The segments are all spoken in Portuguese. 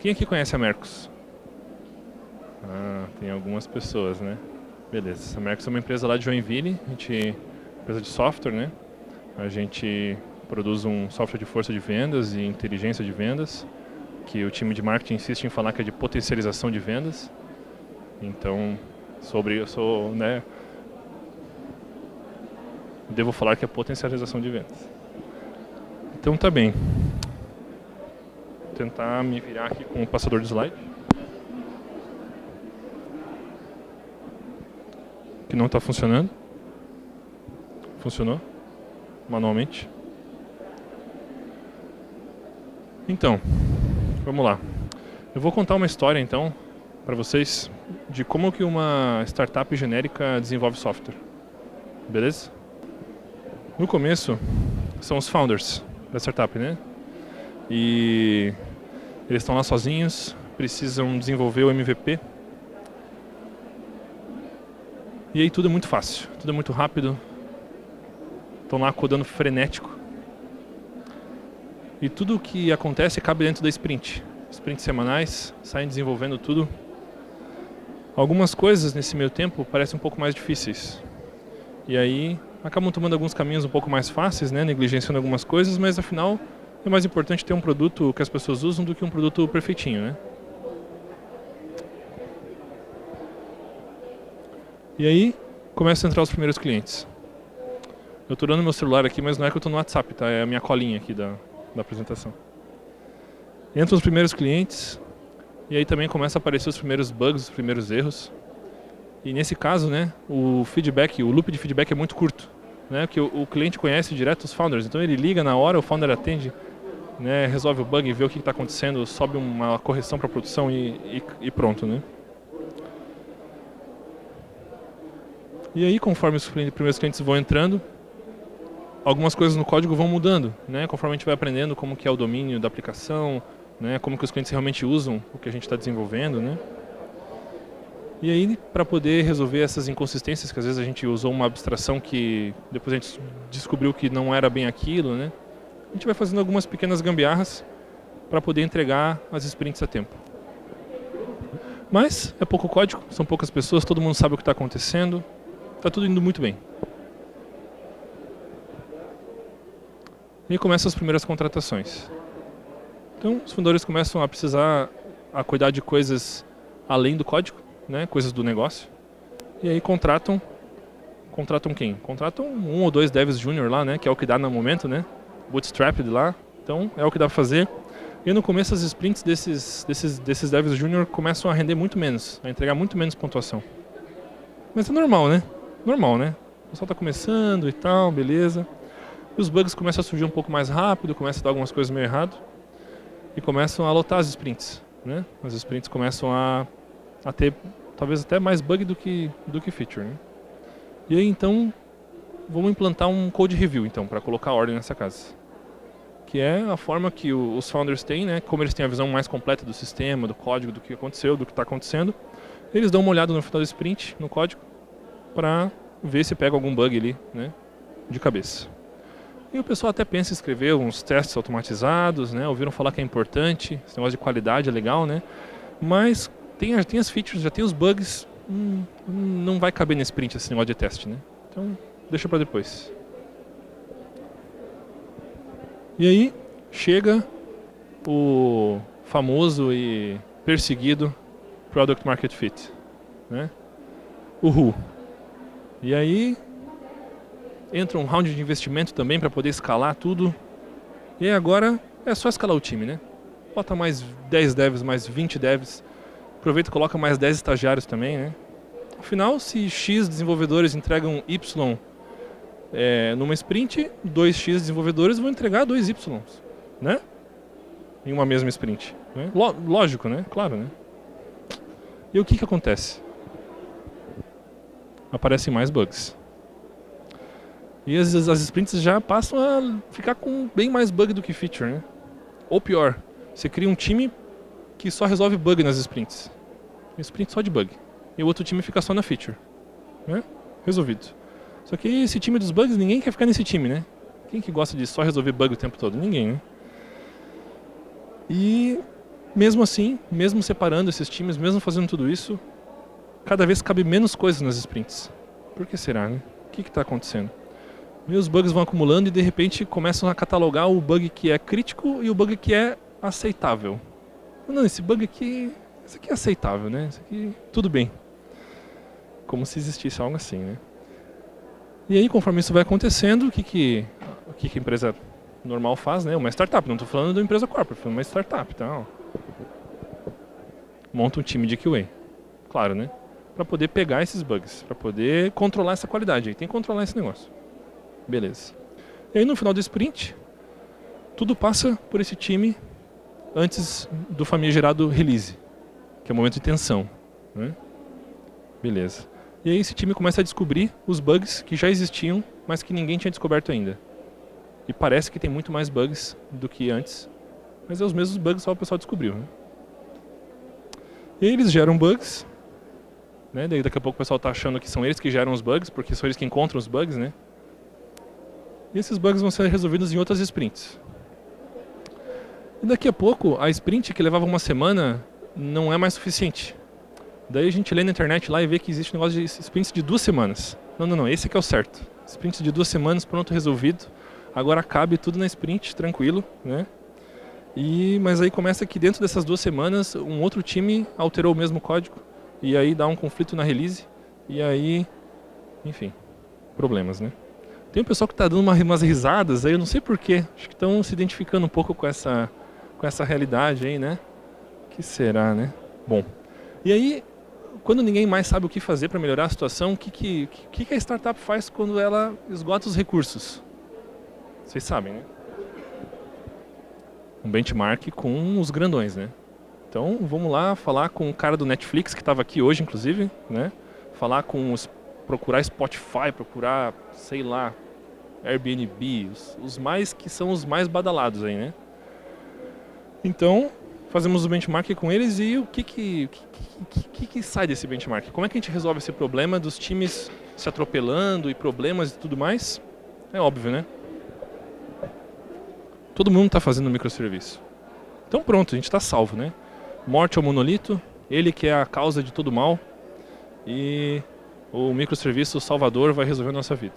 Quem aqui conhece a Mercos? Ah, tem algumas pessoas, né? Beleza. A Mercos é uma empresa lá de Joinville, empresa de software, né? A gente produz um software de força de vendas e inteligência de vendas, que o time de marketing insiste em falar que é de potencialização de vendas. Então, eu sou, né? Devo falar que é potencialização de vendas. Então tá bem. Vou tentar me virar aqui com o passador de slide. Que não está funcionando. Funcionou? Manualmente. Então, vamos lá. Eu vou contar uma história então para vocês de como que uma startup genérica desenvolve software. Beleza? No começo, são os founders da startup, né? E eles estão lá sozinhos, precisam desenvolver o MVP. E aí tudo é muito fácil, tudo é muito rápido. Estão lá codando frenético. E tudo o que acontece cabe dentro da sprint. Sprints semanais, saem desenvolvendo tudo. Algumas coisas nesse meio tempo parecem um pouco mais difíceis. E aí acabam tomando alguns caminhos um pouco mais fáceis, né? Negligenciando algumas coisas, mas afinal é mais importante ter um produto que as pessoas usam do que um produto perfeitinho, né? E aí começam a entrar os primeiros clientes. Eu estou olhando meu celular aqui, mas não é que eu estou no WhatsApp, tá? É a minha colinha aqui da apresentação. Entram os primeiros clientes e aí também começa a aparecer os primeiros bugs, os primeiros erros. E nesse caso, né, o loop de feedback é muito curto, né? Porque o cliente conhece direto os founders, então ele liga na hora, o founder atende, né, resolve o bug, vê o que está acontecendo, sobe uma correção para a produção e pronto, né? E aí, conforme os primeiros clientes vão entrando, algumas coisas no código vão mudando, né? Conforme a gente vai aprendendo como que é o domínio da aplicação, né? Como que os clientes realmente usam o que a gente está desenvolvendo, né? E aí, para poder resolver essas inconsistências, que às vezes a gente usou uma abstração que depois a gente descobriu que não era bem aquilo, né? A gente vai fazendo algumas pequenas gambiarras para poder entregar as sprints a tempo. Mas é pouco código, são poucas pessoas, todo mundo sabe o que está acontecendo, está tudo indo muito bem. E aí começam as primeiras contratações. Então, os fundadores começam a precisar cuidar de coisas além do código, né, coisas do negócio. E aí contratam quem? Contratam 1 ou 2 devs júnior lá, né, que é o que dá no momento, né? Bootstrapped lá. Então, é o que dá para fazer. E no começo as sprints desses devs júnior começam a render muito menos, a entregar muito menos pontuação. Mas é normal, né? Normal, né? O pessoal está começando e tal, beleza. E os bugs começam a surgir um pouco mais rápido, começam a dar algumas coisas meio errado. E começam a lotar as sprints, né? As sprints começam a ter talvez até mais bug do que feature, né? E aí então vamos implantar um code review então para colocar ordem nessa casa, que é a forma que os founders têm, né? Como eles têm a visão mais completa do sistema, do código, do que aconteceu, do que está acontecendo, eles dão uma olhada no final do sprint no código para ver se pega algum bug ali, né? De cabeça. E o pessoal até pensa em escrever uns testes automatizados, né? Ouviram falar que é importante, esse negócio de qualidade é legal, né? Mas tem as features, já tem os bugs, não vai caber nesse sprint esse negócio de teste, né? Então, deixa para depois. E aí, chega o famoso e perseguido Product Market Fit, né? O WHO. E aí, entra um round de investimento também para poder escalar tudo. E agora é só escalar o time, né? Bota mais 10 devs, mais 20 devs. Aproveita e coloca mais 10 estagiários também, né? Afinal, se X desenvolvedores entregam Y numa sprint, 2X desenvolvedores vão entregar 2Y, né? Em uma mesma sprint. Né? Lógico, né? Claro, né? E o que acontece? Aparecem mais bugs. E as sprints já passam a ficar com bem mais bug do que feature, né? Ou pior, você cria um time que só resolve bug nas sprints. Um sprint só de bug. E o outro time fica só na feature. Né? Resolvido. Só que esse time dos bugs, ninguém quer ficar nesse time, né? Quem que gosta de só resolver bug o tempo todo? Ninguém, né? E Mesmo assim, mesmo separando esses times, mesmo fazendo tudo isso, cada vez cabe menos coisas nas sprints. Por que será, né? O que está acontecendo? E os bugs vão acumulando e de repente começam a catalogar o bug que é crítico e o bug que é aceitável. Não, esse bug aqui, esse aqui é aceitável, né? Esse aqui, tudo bem. Como se existisse algo assim, né? E aí, conforme isso vai acontecendo, o que a empresa normal faz, né? Uma startup, não estou falando de uma empresa corporate, estou falando de uma startup, tá? Monta um time de QA, claro, né? Para poder pegar esses bugs, para poder controlar essa qualidade. Aí tem que controlar esse negócio. Beleza. E aí no final do sprint, tudo passa por esse time antes do famigerado release, que é o momento de tensão, né? Beleza. E aí esse time começa a descobrir os bugs que já existiam, mas que ninguém tinha descoberto ainda. E parece que tem muito mais bugs do que antes, mas é os mesmos bugs, só o pessoal descobriu, né? E aí eles geram bugs, né? Daí daqui a pouco o pessoal está achando que são eles que geram os bugs, porque são eles que encontram os bugs, né? E esses bugs vão ser resolvidos em outras sprints. E daqui a pouco, a sprint que levava uma semana não é mais suficiente. Daí a gente lê na internet lá e vê que existe um negócio de sprints de 2 semanas. Não, esse aqui é o certo. Sprint de 2 semanas, pronto, resolvido. Agora cabe tudo na sprint, tranquilo, né? Mas aí começa que dentro dessas 2 semanas, um outro time alterou o mesmo código. E aí dá um conflito na release. E aí, enfim, problemas, né? Tem um pessoal que está dando umas risadas aí, eu não sei porquê. Acho que estão se identificando um pouco com essa realidade aí, né? O que será, né? Bom, e aí, quando ninguém mais sabe o que fazer para melhorar a situação, o que a startup faz quando ela esgota os recursos? Vocês sabem, né? Um benchmark com os grandões, né? Então, vamos lá falar com o cara do Netflix, que estava aqui hoje, inclusive, né? Procurar Spotify, procurar, sei lá, Airbnb, os mais que são os mais badalados aí, né? Então, fazemos o benchmark com eles e o que sai desse benchmark? Como é que a gente resolve esse problema dos times se atropelando e problemas e tudo mais? É óbvio, né? Todo mundo está fazendo microserviço. Então pronto, a gente está salvo, né? Morte ao monolito, ele que é a causa de todo mal e o microserviço salvador vai resolver a nossa vida.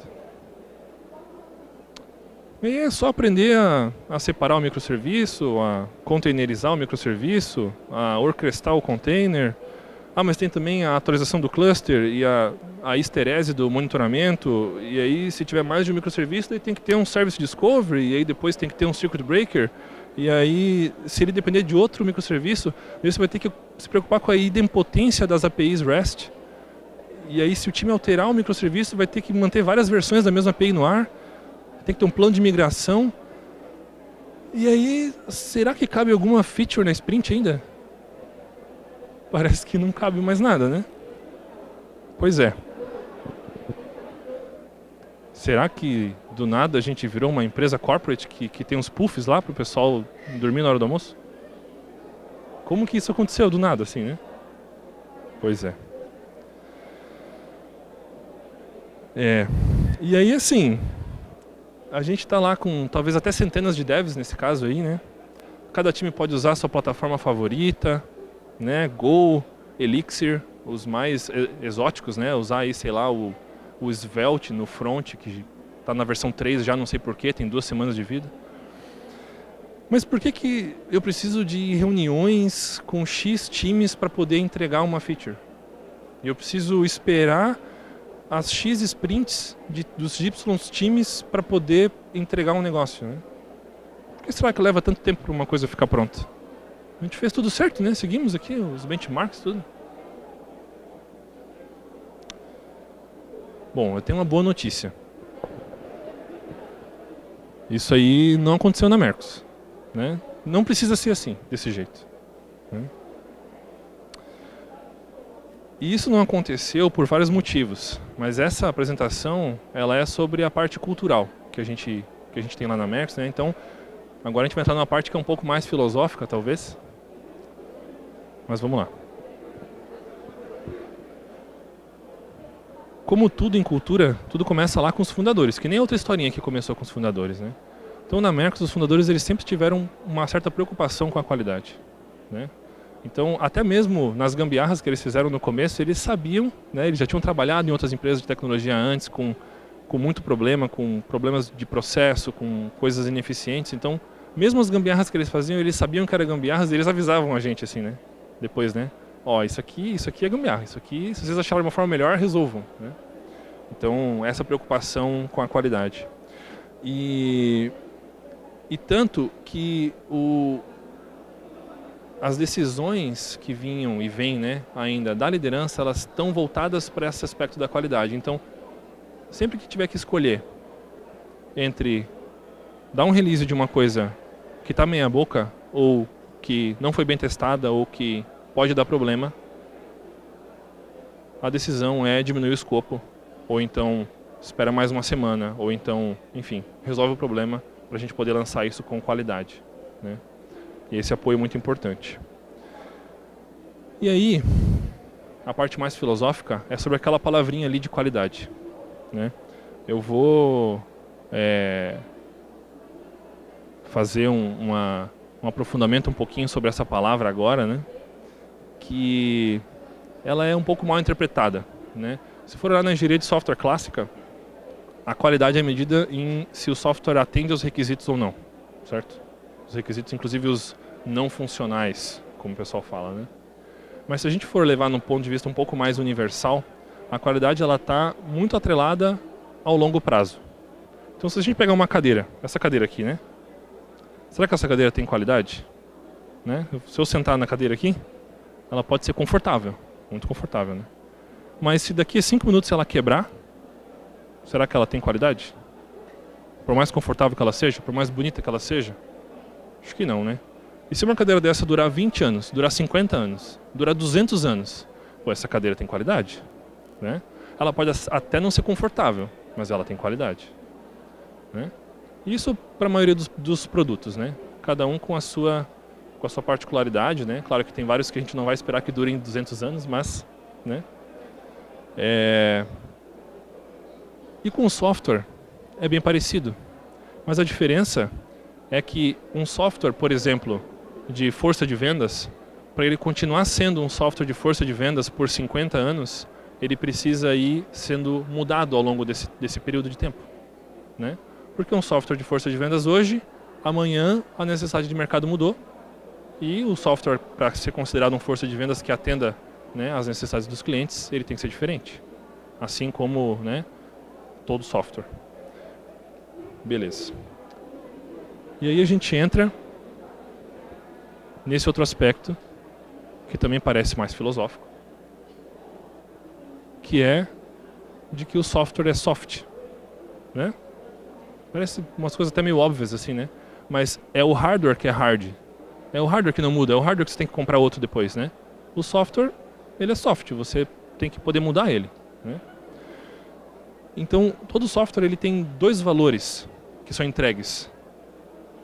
E é só aprender a separar o microserviço, a containerizar o microserviço, a orquestrar o container. Mas tem também a atualização do cluster e a histerese do monitoramento. E aí, se tiver mais de um microserviço, daí tem que ter um service discovery, e aí depois tem que ter um circuit breaker. E aí, se ele depender de outro microserviço, aí você vai ter que se preocupar com a idempotência das APIs REST. E aí, se o time alterar o microserviço, vai ter que manter várias versões da mesma API no ar. Tem que ter um plano de migração. E aí, será que cabe alguma feature na sprint ainda? Parece que não cabe mais nada, né? Pois é. Será que do nada a gente virou uma empresa corporate que tem uns puffs lá para o pessoal dormir na hora do almoço? Como que isso aconteceu do nada assim, né? Pois é. E aí assim, a gente está lá com talvez até centenas de devs nesse caso aí, né? Cada time pode usar a sua plataforma favorita, né? Go, Elixir, os mais exóticos, né? Usar aí, sei lá, o Svelte no front, que está na versão 3 já, não sei porquê, tem 2 semanas de vida. Mas por que eu preciso de reuniões com X times para poder entregar uma feature? Eu preciso esperar as X sprints dos Y times para poder entregar um negócio, né? Por que será que leva tanto tempo para uma coisa ficar pronta? A gente fez tudo certo, né? Seguimos aqui os benchmarks, tudo. Bom, eu tenho uma boa notícia. Isso aí não aconteceu na Mercos, né? Não precisa ser assim, desse jeito, né? E isso não aconteceu por vários motivos, mas essa apresentação ela é sobre a parte cultural que a gente tem lá na Mercos, né? Então, agora a gente vai entrar numa parte que é um pouco mais filosófica, talvez. Mas vamos lá. Como tudo em cultura, tudo começa lá com os fundadores, que nem outra historinha que começou com os fundadores, né? Então na Mercos, os fundadores eles sempre tiveram uma certa preocupação com a qualidade. né? Então, até mesmo nas gambiarras que eles fizeram no começo, eles sabiam, né? Eles já tinham trabalhado em outras empresas de tecnologia antes, com muito problema, com problemas de processo, com coisas ineficientes. Então, mesmo as gambiarras que eles faziam, eles sabiam que eram gambiarras e eles avisavam a gente assim, né? Depois, né? Ó, isso aqui é gambiarra, isso aqui, se vocês acharem uma forma melhor, resolvam, né? Então, essa preocupação com a qualidade. E tanto que as decisões que vinham e vêm, né, ainda da liderança, elas estão voltadas para esse aspecto da qualidade. Então, sempre que tiver que escolher entre dar um release de uma coisa que está meia boca, ou que não foi bem testada, ou que pode dar problema, a decisão é diminuir o escopo, ou então espera mais uma semana, ou então, enfim, resolve o problema para a gente poder lançar isso com qualidade, né? E esse apoio é muito importante. E aí, a parte mais filosófica é sobre aquela palavrinha ali de qualidade, né? Eu vou fazer um aprofundamento um pouquinho sobre essa palavra agora, né? Que ela é um pouco mal interpretada, né? Se for olhar na engenharia de software clássica, a qualidade é medida em se o software atende aos requisitos ou não, certo? Os requisitos, inclusive os não funcionais, como o pessoal fala, né? Mas se a gente for levar num ponto de vista um pouco mais universal, a qualidade ela está muito atrelada ao longo prazo. Então, se a gente pegar uma cadeira, essa cadeira aqui, né? Será que essa cadeira tem qualidade? Né? Se eu sentar na cadeira aqui, ela pode ser confortável, muito confortável, né? Mas se daqui a 5 minutos ela quebrar, será que ela tem qualidade? Por mais confortável que ela seja, por mais bonita que ela seja? Acho que não, né? E se uma cadeira dessa durar 20 anos, durar 50 anos, durar 200 anos, pô, essa cadeira tem qualidade, né? Ela pode até não ser confortável, mas ela tem qualidade, né? Isso para a maioria dos produtos, né? Cada um com a sua particularidade, né? Claro que tem vários que a gente não vai esperar que durem 200 anos, mas, né? E com o software é bem parecido, mas a diferença é que um software, por exemplo, de força de vendas, para ele continuar sendo um software de força de vendas por 50 anos, ele precisa ir sendo mudado ao longo desse período de tempo, né? Porque um software de força de vendas hoje, amanhã a necessidade de mercado mudou e o software, para ser considerado um força de vendas que atenda, né, às necessidades dos clientes, ele tem que ser diferente. Assim como, né, todo software. Beleza. E aí a gente entra nesse outro aspecto, que também parece mais filosófico, que é de que o software é soft, né? Parece umas coisas até meio óbvias assim, né? Mas é o hardware que é hard. É o hardware que não muda, é o hardware que você tem que comprar outro depois, né? O software, ele é soft, você tem que poder mudar ele, né? Então, todo software ele tem dois valores que são entregues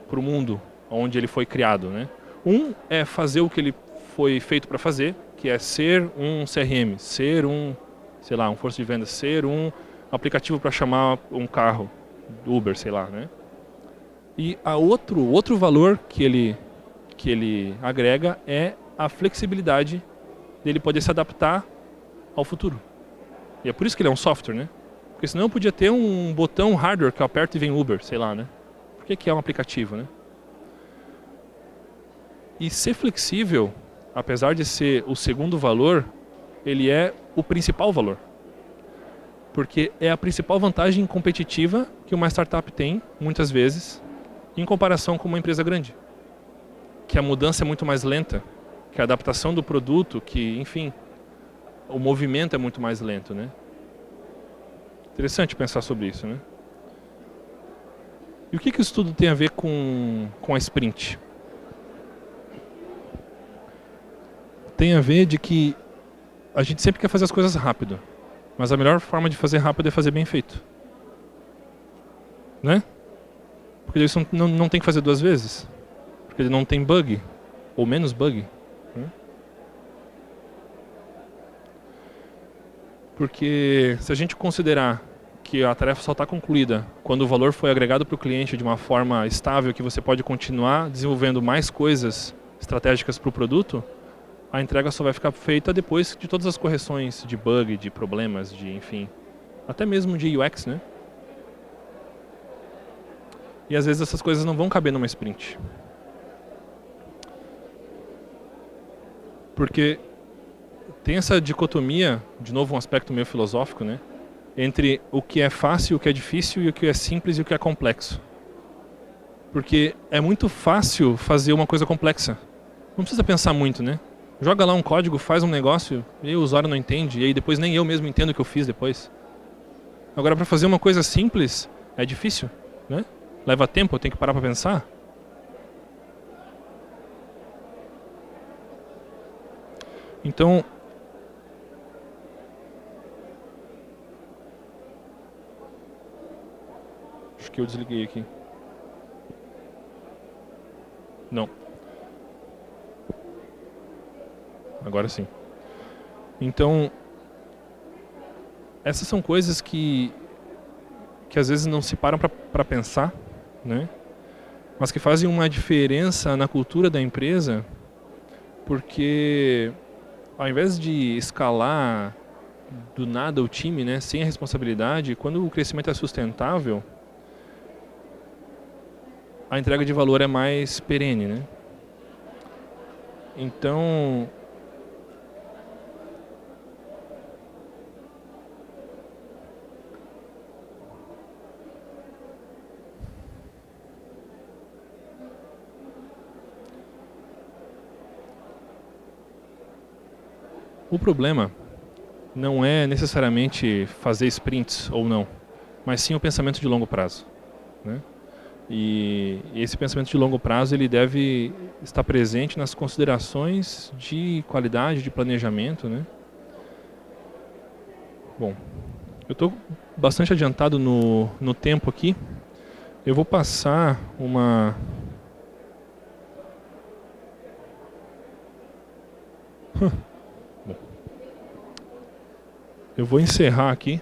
para o mundo onde ele foi criado, né? Um é fazer o que ele foi feito para fazer, que é ser um CRM, ser um, sei lá, um força de vendas, ser um aplicativo para chamar um carro, Uber, sei lá, né? E outro valor que ele agrega é a flexibilidade dele poder se adaptar ao futuro. E é por isso que ele é um software, né? Porque senão eu podia ter um botão hardware que eu aperto e vem Uber, sei lá, né? Por que é um aplicativo, né? E ser flexível, apesar de ser o segundo valor, ele é o principal valor. Porque é a principal vantagem competitiva que uma startup tem, muitas vezes, em comparação com uma empresa grande. Que a mudança é muito mais lenta, que a adaptação do produto, que, enfim, o movimento é muito mais lento, né? Interessante pensar sobre isso, né? E o que isso tudo tem a ver com a sprint? Tem a ver de que a gente sempre quer fazer as coisas rápido. Mas a melhor forma de fazer rápido é fazer bem feito. Né? Porque isso não tem que fazer duas vezes. Porque ele não tem bug. Ou menos bug. Né? Porque se a gente considerar que a tarefa só está concluída quando o valor foi agregado para o cliente de uma forma estável, que você pode continuar desenvolvendo mais coisas estratégicas para o produto, a entrega só vai ficar feita depois de todas as correções de bug, de problemas, de enfim, até mesmo de UX, né? E às vezes essas coisas não vão caber numa sprint. Porque tem essa dicotomia, de novo um aspecto meio filosófico, né? Entre o que é fácil, o que é difícil, e o que é simples e o que é complexo. Porque é muito fácil fazer uma coisa complexa. Não precisa pensar muito, né? Joga lá um código, faz um negócio, e aí o usuário não entende, e aí depois nem eu mesmo entendo o que eu fiz depois. Agora, para fazer uma coisa simples, é difícil, né? Leva tempo, eu tenho que parar para pensar. Então, acho que eu desliguei aqui. Não. Agora sim. Então, essas são coisas que às vezes não se param para pensar, né? Mas que fazem uma diferença na cultura da empresa, porque ao invés de escalar do nada o time, né, sem a responsabilidade, quando o crescimento é sustentável, a entrega de valor é mais perene, né? Então, o problema não é necessariamente fazer sprints ou não, mas sim o pensamento de longo prazo, né? E esse pensamento de longo prazo ele deve estar presente nas considerações de qualidade, de planejamento, né? Bom, eu estou bastante adiantado no tempo aqui. Eu vou passar uma... Bom, eu vou encerrar aqui.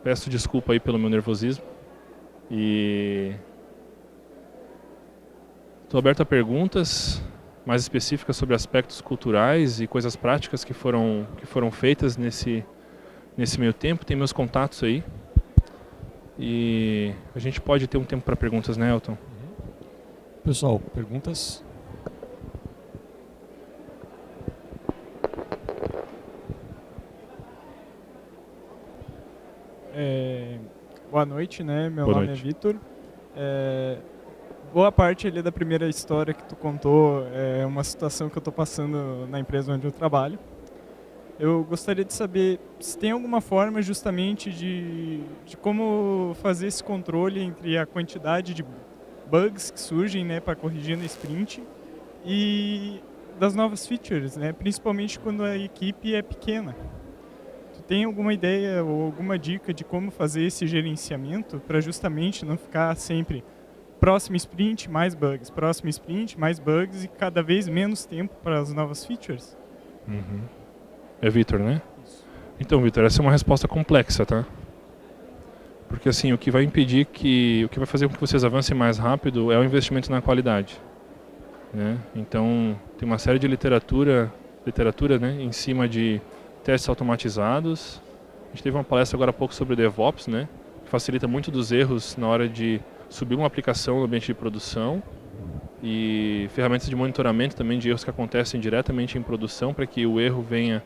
Peço desculpa aí pelo meu nervosismo. E estou aberto a perguntas mais específicas sobre aspectos culturais e coisas práticas que foram feitas nesse meio tempo. Tem meus contatos aí. E a gente pode ter um tempo para perguntas, né, Elton? Pessoal, perguntas? Boa noite, né? Meu Boa nome noite. é Vitor. Boa parte ali da primeira história que tu contou é uma situação que eu estou passando na empresa onde eu trabalho. Eu gostaria de saber se tem alguma forma justamente de como fazer esse controle entre a quantidade de bugs que surgem, né, para corrigir na sprint e das novas features, né, principalmente quando a equipe é pequena. Tu tem alguma ideia ou alguma dica de como fazer esse gerenciamento para justamente não ficar sempre próximo sprint, mais bugs, próximo sprint, mais bugs e cada vez menos tempo para as novas features? Uhum. É Vitor, né? Isso. Então, Vitor, essa é uma resposta complexa, tá? Porque assim, o que vai fazer com que vocês avancem mais rápido é o investimento na qualidade, né? Então, tem uma série de literatura, né, em cima de testes automatizados. A gente teve uma palestra agora há pouco sobre DevOps, né? Que facilita muito dos erros na hora de subir uma aplicação no ambiente de produção. E ferramentas de monitoramento também de erros que acontecem diretamente em produção para que o erro venha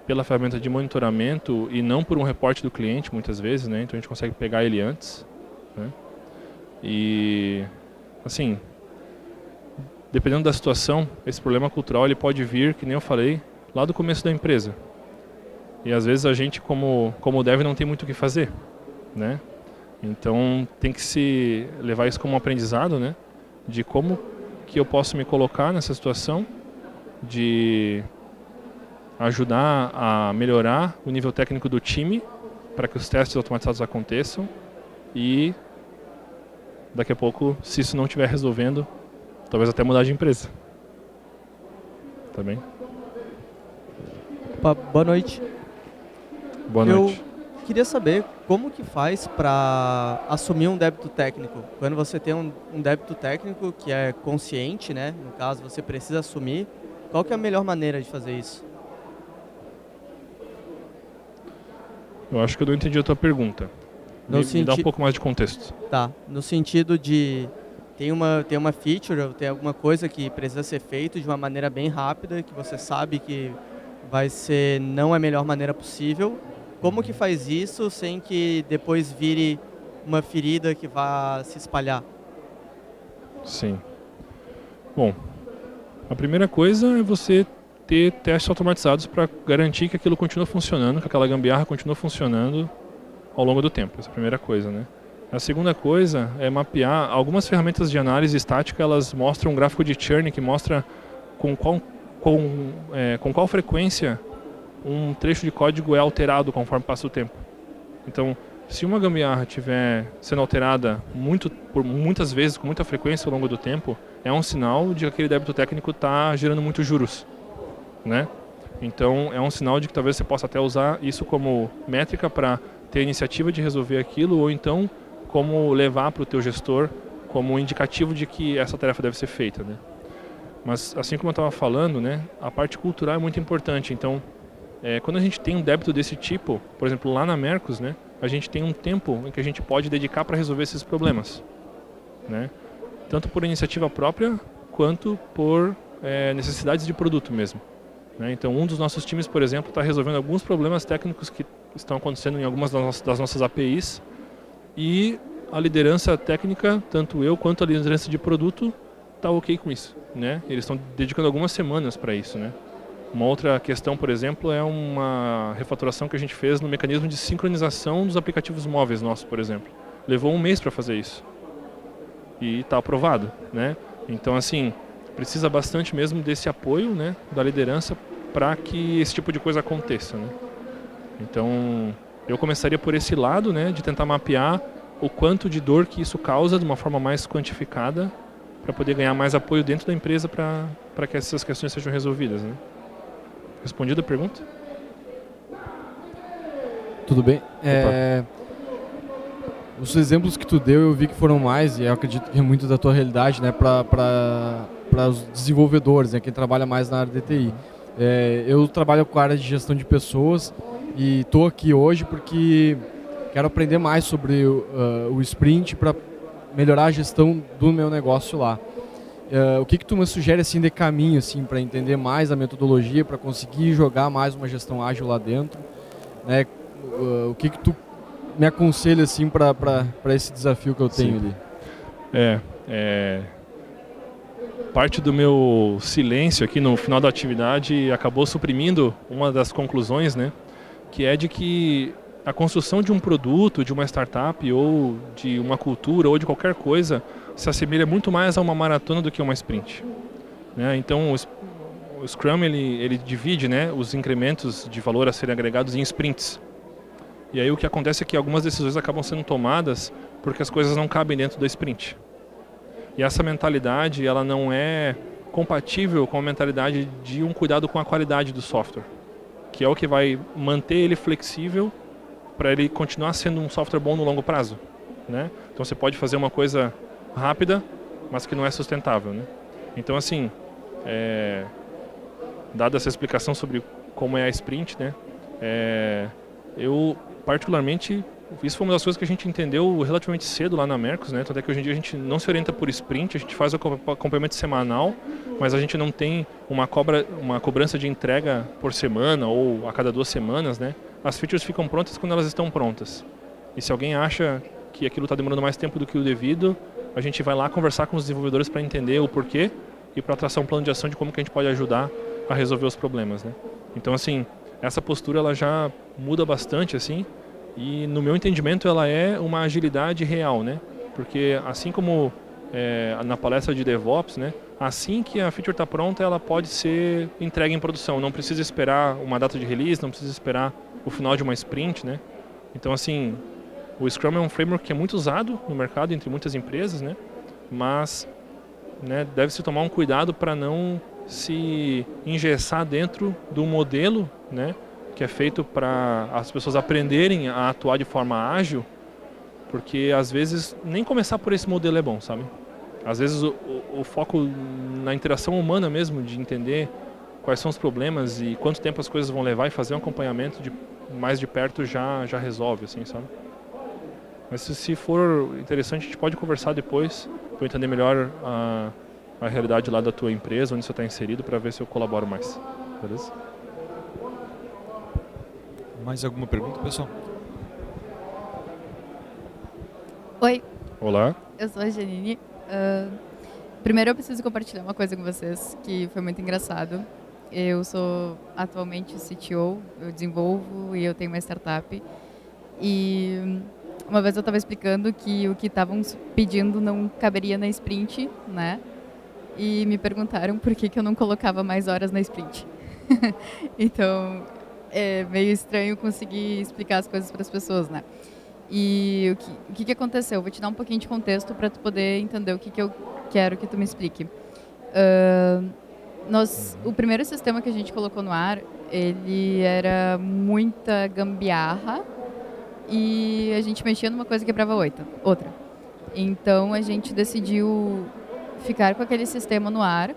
pela ferramenta de monitoramento e não por um reporte do cliente, muitas vezes, né? Então a gente consegue pegar ele antes, né? E, assim, dependendo da situação, esse problema cultural ele pode vir, que nem eu falei, lá do começo da empresa. E às vezes a gente, como dev, não tem muito o que fazer, né? Então tem que se levar isso como um aprendizado, né? De como que eu posso me colocar nessa situação, de ajudar a melhorar o nível técnico do time para que os testes automatizados aconteçam e daqui a pouco, se isso não estiver resolvendo, talvez até mudar de empresa. Tá bem? Opa, boa noite. Boa noite. queria saber como que faz para assumir um débito técnico. Quando você tem um débito técnico que é consciente, né? No caso, você precisa assumir. Qual que é a melhor maneira de fazer isso? Eu acho que eu não entendi a tua pergunta. Me dá um pouco mais de contexto. Tá, no sentido de tem uma feature, ou tem alguma coisa que precisa ser feito de uma maneira bem rápida, que você sabe que vai ser não a melhor maneira possível. Como que faz isso sem que depois vire uma ferida que vá se espalhar? Sim. Bom, a primeira coisa é você ter testes automatizados para garantir que aquilo continua funcionando, que aquela gambiarra continua funcionando ao longo do tempo. Essa é a primeira coisa, né? A segunda coisa é mapear. Algumas ferramentas de análise estática, elas mostram um gráfico de churn que mostra com qual frequência um trecho de código é alterado conforme passa o tempo. Então, se uma gambiarra estiver sendo alterada por muitas vezes, com muita frequência ao longo do tempo, é um sinal de que aquele débito técnico está gerando muitos juros, né? Então, é um sinal de que talvez você possa até usar isso como métrica para ter a iniciativa de resolver aquilo, ou então como levar para o teu gestor como um indicativo de que essa tarefa deve ser feita, né? Mas, assim como eu estava falando, né, a parte cultural é muito importante. Então, quando a gente tem um débito desse tipo, por exemplo, lá na Mercos, né, a gente tem um tempo em que a gente pode dedicar para resolver esses problemas, né? Tanto por iniciativa própria, quanto por necessidades de produto mesmo, né? Então, um dos nossos times, por exemplo, está resolvendo alguns problemas técnicos que estão acontecendo em algumas das nossas APIs, e a liderança técnica, tanto eu quanto a liderança de produto, está ok com isso, né? Eles estão dedicando algumas semanas para isso, né? Uma outra questão, por exemplo, é uma refatoração que a gente fez no mecanismo de sincronização dos aplicativos móveis nossos, por exemplo. Levou um mês para fazer isso. E está aprovado, né? Então, assim, precisa bastante mesmo desse apoio, né, da liderança para que esse tipo de coisa aconteça, né? Então, eu começaria por esse lado, né, de tentar mapear o quanto de dor que isso causa de uma forma mais quantificada para poder ganhar mais apoio dentro da empresa para que essas questões sejam resolvidas, né? Respondida a pergunta? Tudo bem. Os exemplos que tu deu eu vi que foram mais, e eu acredito que é muito da tua realidade, né, para os desenvolvedores, né, quem trabalha mais na área de TI. Eu trabalho com a área de gestão de pessoas e estou aqui hoje porque quero aprender mais sobre o Sprint para melhorar a gestão do meu negócio lá. O que tu me sugere assim de caminho assim para entender mais a metodologia, para conseguir jogar mais uma gestão ágil lá dentro, né? O que tu me aconselha assim para esse desafio que eu tenho ali? Parte do meu silêncio aqui no final da atividade acabou suprimindo uma das conclusões, né? Que é de que a construção de um produto, de uma startup ou de uma cultura ou de qualquer coisa se assemelha muito mais a uma maratona do que a uma sprint, né? Então o Scrum ele divide, né, os incrementos de valor a serem agregados em sprints. E aí o que acontece é que algumas decisões acabam sendo tomadas porque as coisas não cabem dentro da sprint. E essa mentalidade ela não é compatível com a mentalidade de um cuidado com a qualidade do software, que é o que vai manter ele flexível para ele continuar sendo um software bom no longo prazo, né? Então você pode fazer uma coisa rápida, mas que não é sustentável, né? Então, assim, dada essa explicação sobre como é a sprint, né? Eu particularmente, isso foi uma das coisas que a gente entendeu relativamente cedo lá na Mercos, né? Tanto é que hoje em dia a gente não se orienta por sprint, a gente faz o acompanhamento semanal, mas a gente não tem uma cobrança de entrega por semana ou a cada 2 semanas, né? As features ficam prontas quando elas estão prontas. E se alguém acha que aquilo está demorando mais tempo do que o devido, a gente vai lá conversar com os desenvolvedores para entender o porquê e para traçar um plano de ação de como que a gente pode ajudar a resolver os problemas, né? Então, assim, essa postura ela já muda bastante, assim, e no meu entendimento ela é uma agilidade real, né? Porque assim como na palestra de DevOps, né? Assim que a feature está pronta, ela pode ser entregue em produção. Não precisa esperar uma data de release, não precisa esperar o final de uma sprint, né? Então, assim, o Scrum é um framework que é muito usado no mercado entre muitas empresas, né? Mas, né, deve-se tomar um cuidado para não se engessar dentro do modelo, né, que é feito para as pessoas aprenderem a atuar de forma ágil, porque às vezes nem começar por esse modelo é bom, sabe? Às vezes o foco na interação humana mesmo, de entender quais são os problemas e quanto tempo as coisas vão levar, e fazer um acompanhamento mais de perto já resolve, assim, sabe? Mas se for interessante, a gente pode conversar depois para eu entender melhor a realidade lá da tua empresa, onde você está inserido, para ver se eu colaboro mais. Beleza? Mais alguma pergunta, pessoal? Oi, Olá. eu sou a Janine. Primeiro eu preciso compartilhar uma coisa com vocês que foi muito engraçado. Eu sou atualmente CTO, eu desenvolvo e eu tenho uma startup. E uma vez eu estava explicando que o que estavam pedindo não caberia na sprint, né? E me perguntaram por que eu não colocava mais horas na sprint. Então, é meio estranho conseguir explicar as coisas para as pessoas, né? E o que aconteceu? Eu vou te dar um pouquinho de contexto para tu poder entender o que eu quero que tu me explique. O primeiro sistema que a gente colocou no ar, ele era muita gambiarra e a gente mexia numa coisa e quebrava outra. Então a gente decidiu ficar com aquele sistema no ar,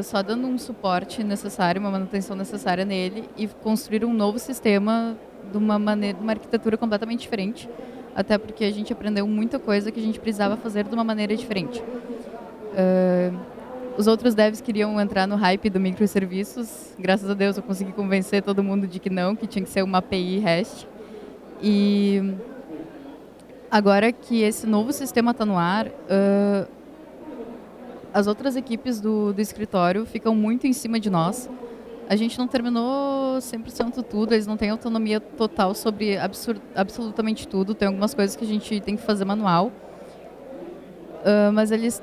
só dando um suporte necessário, uma manutenção necessária nele, e construir um novo sistema de uma arquitetura completamente diferente, até porque a gente aprendeu muita coisa que a gente precisava fazer de uma maneira diferente. Os outros devs queriam entrar no hype do microserviços. Graças a Deus eu consegui convencer todo mundo de que não, que tinha que ser uma API REST. E agora que esse novo sistema está no ar, as outras equipes do escritório ficam muito em cima de nós. A gente não terminou 100% tudo, eles não têm autonomia total sobre absolutamente tudo. Tem algumas coisas que a gente tem que fazer manual. Mas eles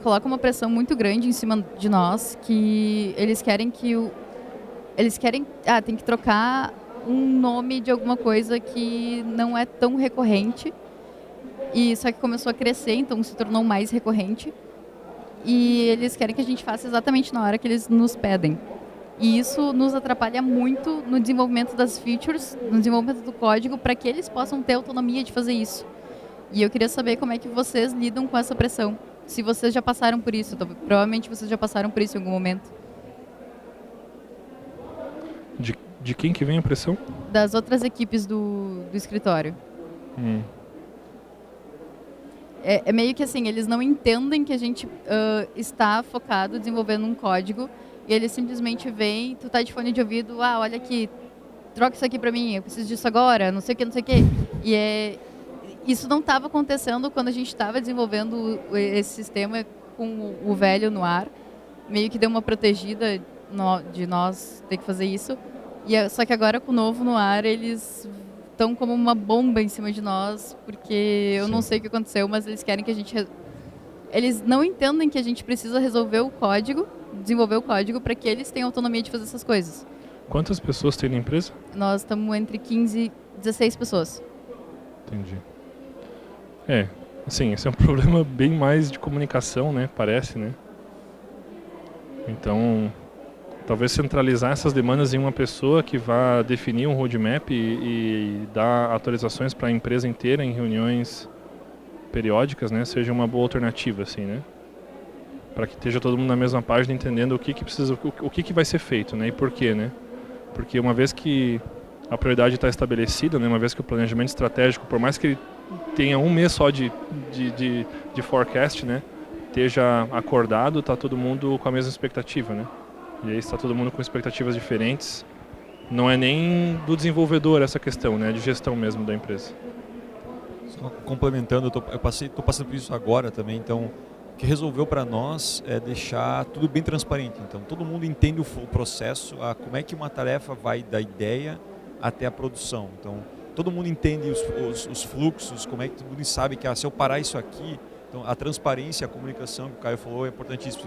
colocam uma pressão muito grande em cima de nós, que eles querem tem que trocar um nome de alguma coisa que não é tão recorrente, e só que começou a crescer, então se tornou mais recorrente, e eles querem que a gente faça exatamente na hora que eles nos pedem. E isso nos atrapalha muito no desenvolvimento das features, no desenvolvimento do código, para que eles possam ter autonomia de fazer isso. E eu queria saber como é que vocês lidam com essa pressão. Se vocês já passaram por isso, provavelmente vocês já passaram por isso em algum momento. De quem que vem a pressão? Das outras equipes do escritório. É meio que assim, eles não entendem que a gente está focado desenvolvendo um código, e eles simplesmente vêm, tu tá de fone de ouvido, olha aqui, troca isso aqui pra mim, eu preciso disso agora, não sei o que. E isso não estava acontecendo quando a gente estava desenvolvendo esse sistema com o velho no ar. Meio que deu uma protegida de nós ter que fazer isso. Só que agora com o novo no ar, eles estão como uma bomba em cima de nós, porque eu não sei o que aconteceu, mas eles querem que a gente... Eles não entendem que a gente precisa resolver o código, desenvolver o código, para que eles tenham autonomia de fazer essas coisas. Quantas pessoas tem na empresa? Nós estamos entre 15 e 16 pessoas. Entendi. Assim, esse é um problema bem mais de comunicação, né? Parece, né? Então, talvez centralizar essas demandas em uma pessoa que vá definir um roadmap e dar atualizações para a empresa inteira em reuniões periódicas, né? Seja uma boa alternativa, assim, né? Para que esteja todo mundo na mesma página, entendendo o que vai ser feito, né? E por quê, né? Porque uma vez que a prioridade está estabelecida, né? Uma vez que o planejamento estratégico, por mais que ele tenha um mês só de forecast, né? Esteja acordado, está todo mundo com a mesma expectativa, né? E aí está todo mundo com expectativas diferentes. Não é nem do desenvolvedor essa questão, né? É de gestão mesmo da empresa. Só complementando, estou passando por isso agora também, então o que resolveu para nós é deixar tudo bem transparente. Então todo mundo entende o processo, como é que uma tarefa vai da ideia até a produção. Então todo mundo entende os fluxos, como é que todo mundo sabe que se eu parar isso aqui, então a transparência, a comunicação que o Caio falou é importantíssimo.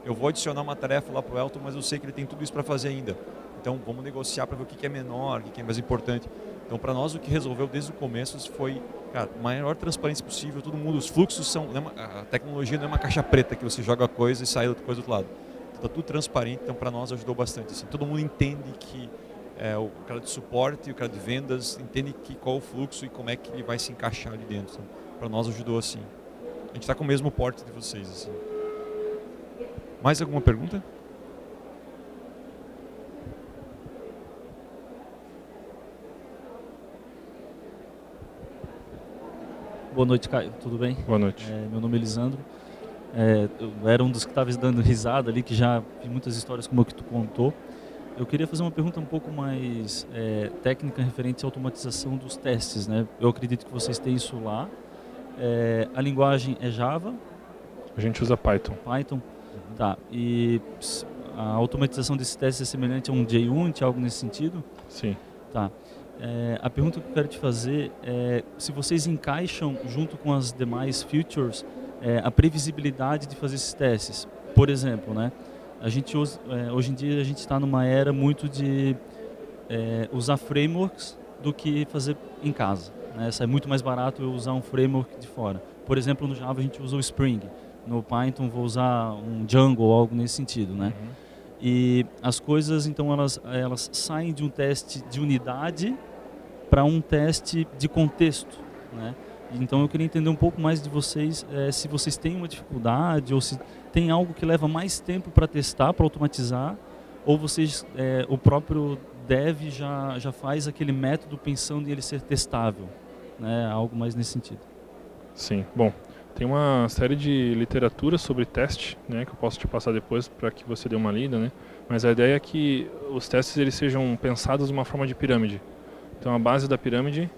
Eu vou adicionar uma tarefa lá para o Elton, mas eu sei que ele tem tudo isso para fazer ainda. Então vamos negociar para ver o que é menor, o que é mais importante. Então para nós o que resolveu desde o começo foi maior transparência possível. Todo mundo, os fluxos são, a tecnologia não é uma caixa preta que você joga a coisa e sai outra coisa do outro lado. tá tudo transparente, então para nós ajudou bastante. Assim, todo mundo entende que o cara de suporte e o cara de vendas entende qual é o fluxo e como é que ele vai se encaixar ali dentro. Então, para nós ajudou assim. A gente está com o mesmo porte de vocês. Assim. Mais alguma pergunta? Boa noite, Caio. Tudo bem? Boa noite. Meu nome é Lisandro. Eu era um dos que estava dando risada ali, que já vi muitas histórias como a que tu contou. Eu queria fazer uma pergunta um pouco mais técnica referente à automatização dos testes, né? Eu acredito que vocês têm isso lá. A linguagem é Java? A gente usa Python. Python? Tá. E a automatização desses testes é semelhante a um JUnit, algo nesse sentido? Sim. Tá. A pergunta que eu quero te fazer é se vocês encaixam junto com as demais features a previsibilidade de fazer esses testes. Por exemplo, né? A gente hoje em dia a gente está numa era muito de usar frameworks do que fazer em casa. Né? Sai muito mais barato eu usar um framework de fora. Por exemplo, no Java a gente usa o Spring. No Python vou usar um Django ou algo nesse sentido, né? Uhum. E as coisas, então, elas saem de um teste de unidade para um teste de contexto, né? Então eu queria entender um pouco mais de vocês, se vocês têm uma dificuldade ou se tem algo que leva mais tempo para testar, para automatizar, ou vocês, o próprio dev já faz aquele método pensando em ele ser testável, né? Algo mais nesse sentido. Sim. Bom, tem uma série de literatura sobre teste, né, que eu posso te passar depois para que você dê uma lida, né? Mas a ideia é que os testes eles sejam pensados de uma forma de pirâmide. Então a base da pirâmide,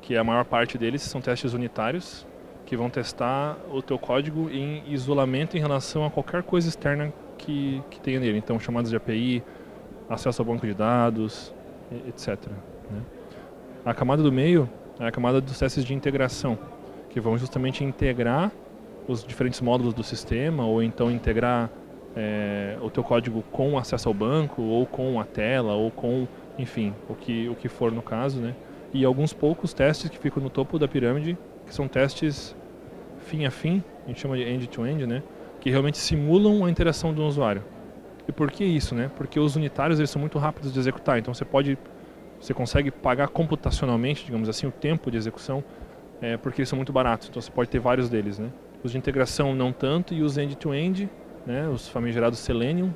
que é a maior parte deles, são testes unitários, que vão testar o teu código em isolamento em relação a qualquer coisa externa que tenha nele. Então chamadas de API, acesso ao banco de dados, etc. Né? A camada do meio é a camada dos testes de integração, que vão justamente integrar os diferentes módulos do sistema, ou então integrar o teu código com acesso ao banco, ou com a tela, ou com, enfim, o que for no caso, né? E alguns poucos testes que ficam no topo da pirâmide, que são testes fim a fim, a gente chama de end-to-end, né? Que realmente simulam a interação do usuário. E por que isso, né? Porque os unitários eles são muito rápidos de executar, então você consegue pagar computacionalmente, digamos assim, o tempo de execução, porque eles são muito baratos, então você pode ter vários deles, né? Os de integração não tanto, e os end-to-end, né? Os famigerados Selenium,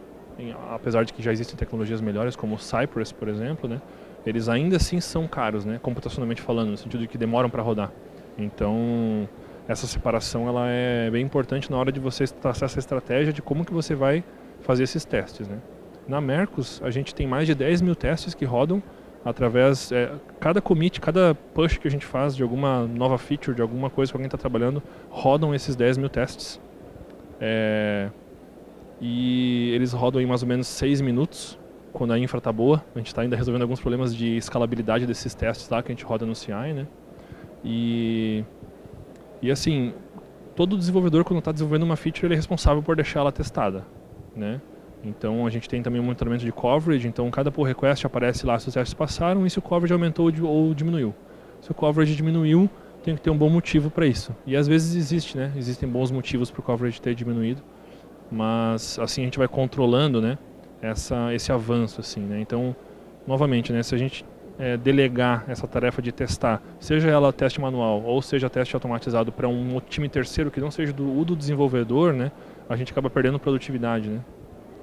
apesar de que já existem tecnologias melhores, como o Cypress, por exemplo, né? Eles ainda assim são caros, né? Computacionalmente falando, no sentido de que demoram para rodar. Então, essa separação ela é bem importante na hora de você traçar essa estratégia de como que você vai fazer esses testes, né? Na Mercos, a gente tem mais de 10 mil testes que rodam através, cada commit, cada push que a gente faz de alguma nova feature, de alguma coisa que alguém está trabalhando, rodam esses 10 mil testes. E eles rodam em mais ou menos 6 minutos, quando a infra está boa. A gente está ainda resolvendo alguns problemas de escalabilidade desses testes lá que a gente roda no CI, né? E assim, todo desenvolvedor, quando está desenvolvendo uma feature, ele é responsável por deixar ela testada, né? Então a gente tem também um monitoramento de coverage, então cada pull request aparece lá se os testes passaram e se o coverage aumentou ou diminuiu. Se o coverage diminuiu, tem que ter um bom motivo para isso. E às vezes existe, né? Existem bons motivos para o coverage ter diminuído, mas assim a gente vai controlando, né? Esse avanço, assim, né? Então, novamente, né? Se a gente delegar essa tarefa de testar, seja ela teste manual ou seja teste automatizado para um time terceiro que não seja do desenvolvedor, né? A gente acaba perdendo produtividade, né?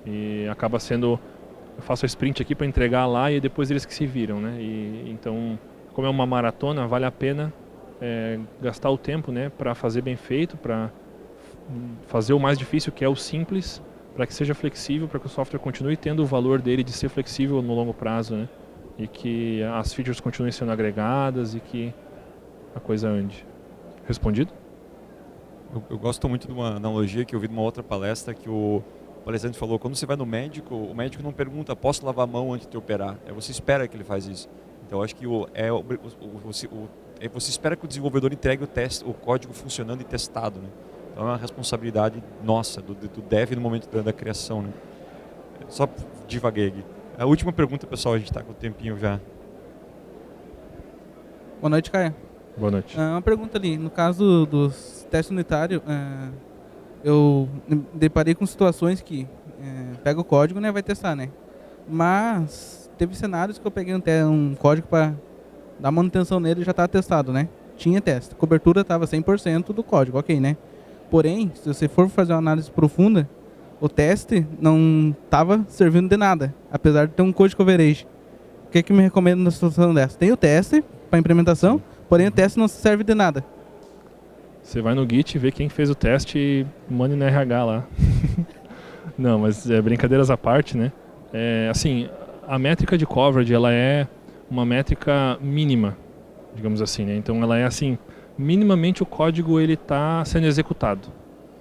E acaba sendo, eu faço a sprint aqui para entregar lá e depois eles que se viram, né? E então, como é uma maratona, vale a pena gastar o tempo, né? Para fazer bem feito, para fazer o mais difícil, que é o simples, para que seja flexível, para que o software continue tendo o valor dele de ser flexível no longo prazo, né? E que as features continuem sendo agregadas e que a coisa ande. Respondido? Eu gosto muito de uma analogia que eu vi numa outra palestra que o palestrante falou: quando você vai no médico, o médico não pergunta, posso lavar a mão antes de te operar? Você espera que ele faz isso. Então eu acho que você espera que o desenvolvedor entregue o código funcionando e testado, né? Então é uma responsabilidade nossa, do dev no momento da criação, né? Só divaguei aqui. A última pergunta, pessoal, a gente está com o tempinho já. Boa noite, Caio. Boa noite. Uma pergunta ali, no caso dos testes unitários, eu deparei com situações que pega o código, né, vai testar, né? Mas teve cenários que eu peguei um código para dar manutenção nele e já estava testado, né? Tinha teste. Cobertura estava 100% do código, ok, né? Porém, se você for fazer uma análise profunda, o teste não estava servindo de nada, apesar de ter um code coverage. O que me recomenda na situação dessa? Tem o teste para implementação, porém o teste não serve de nada. Você vai no Git, vê quem fez o teste e manda no RH lá. Não, mas brincadeiras à parte, né? Assim, a métrica de coverage, ela é uma métrica mínima, digamos assim, né? Então ela é assim, minimamente o código ele está sendo executado,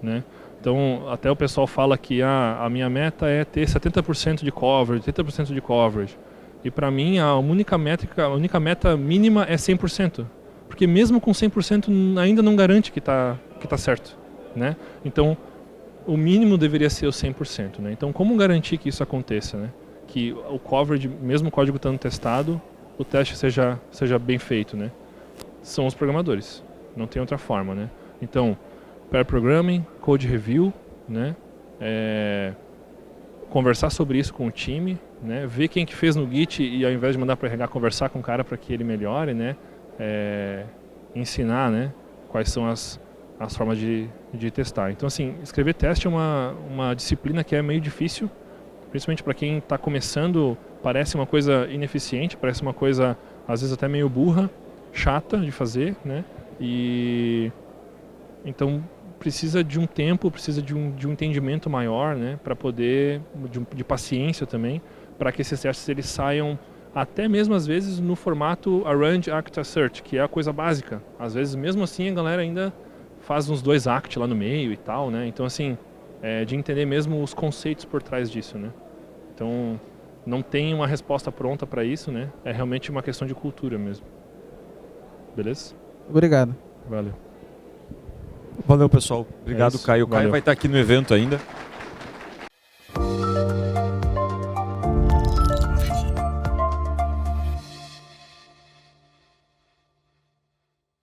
né? Então até o pessoal fala que a minha meta é ter 70% de coverage, 80% de coverage. E para mim a única meta mínima é 100%. Porque mesmo com 100% ainda não garante que tá certo, né? Então, o mínimo deveria ser o 100%, né? Então, como garantir que isso aconteça, né? Que o coverage, mesmo o código estando testado, o teste seja bem feito, né? São os programadores, não tem outra forma, né? Então, pair programming, code review, né? Conversar sobre isso com o time, né? Ver quem que fez no Git e ao invés de mandar para o RH, conversar com o cara para que ele melhore, né? Ensinar, né, quais são as formas de testar. Então, assim, escrever teste é uma disciplina que é meio difícil, principalmente para quem está começando. Parece uma coisa ineficiente, parece uma coisa, às vezes, até meio burra, chata de fazer, né? E então precisa de um tempo, precisa de um entendimento maior, né, para poder, de paciência também, para que esses testes eles saiam até mesmo às vezes no formato Arrange, Act, Assert, que é a coisa básica. Às vezes mesmo assim a galera ainda faz uns 2 act lá no meio e tal, né? Então assim, de entender mesmo os conceitos por trás disso, né? Então não tem uma resposta pronta para isso, né? É realmente uma questão de cultura mesmo. Beleza? Obrigado. Valeu. Valeu, pessoal. Obrigado, isso. Caio. O Caio Valeu. vai estar aqui no evento ainda.